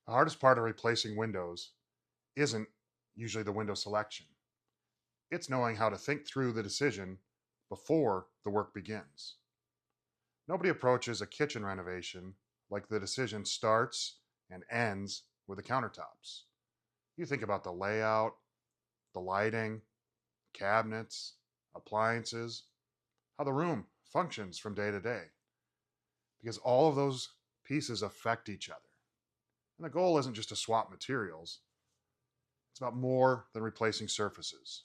The hardest part of replacing windows isn't usually the window selection. It's knowing how to think through the decision before the work begins. Nobody approaches a kitchen renovation like the decision starts and ends with the countertops. You think about the layout, the lighting, cabinets, appliances, how the room functions from day to day, because all of those pieces affect each other. And the goal isn't just to swap materials, it's about more than replacing surfaces.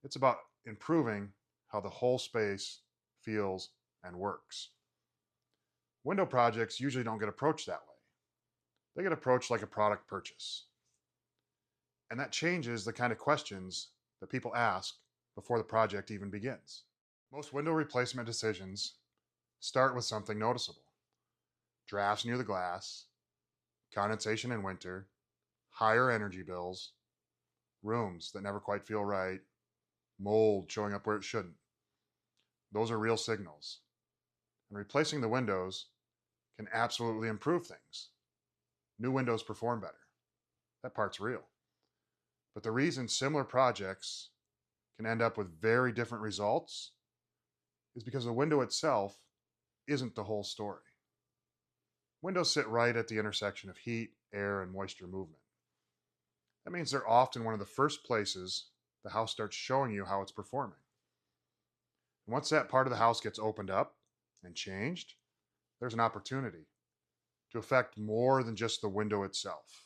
It's about improving how the whole space feels and works. Window projects usually don't get approached that way. They get approached like a product purchase. And that changes the kind of questions that people ask before the project even begins. Most window replacement decisions start with something noticeable: drafts near the glass, condensation in winter, higher energy bills, rooms that never quite feel right, mold showing up where it shouldn't. Those are real signals. And replacing the windows can absolutely improve things. New windows perform better. That part's real. But the reason similar projects can end up with very different results is because the window itself isn't the whole story. Windows sit right at the intersection of heat, air, and moisture movement. That means they're often one of the first places the house starts showing you how it's performing. And once that part of the house gets opened up and changed, there's an opportunity to affect more than just the window itself.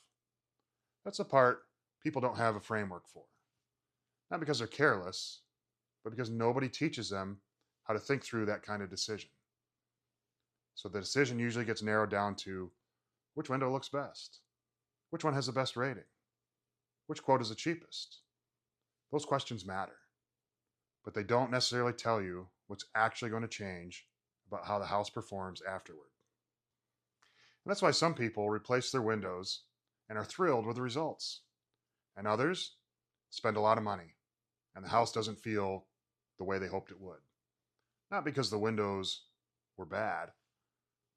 That's the part people don't have a framework for. Not because they're careless, but because nobody teaches them how to think through that kind of decision. So the decision usually gets narrowed down to which window looks best, which one has the best rating, which quote is the cheapest. Those questions matter, but they don't necessarily tell you what's actually going to change about how the house performs afterward. And that's why some people replace their windows and are thrilled with the results, and others spend a lot of money and the house doesn't feel the way they hoped it would. Not because the windows were bad,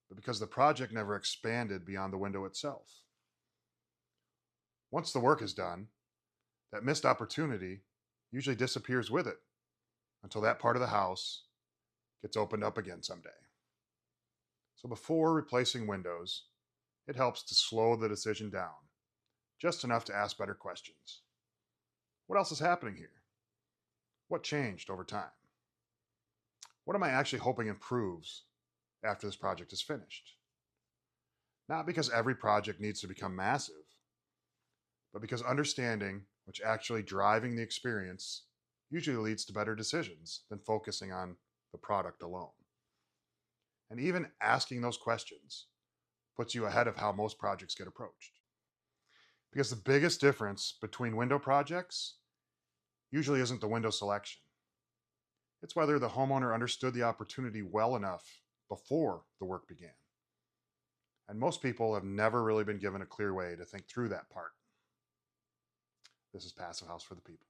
but because the project never expanded beyond the window itself. Once the work is done, that missed opportunity usually disappears with it until that part of the house gets opened up again someday. So before replacing windows, it helps to slow the decision down, just enough to ask better questions. What else is happening here? What changed over time? What am I actually hoping improves after this project is finished? Not because every project needs to become massive, but because understanding what's actually driving the experience usually leads to better decisions than focusing on the product alone. And even asking those questions puts you ahead of how most projects get approached. Because the biggest difference between window projects usually isn't the window selection. It's whether the homeowner understood the opportunity well enough before the work began. And most people have never really been given a clear way to think through that part. This is Passive House for the People.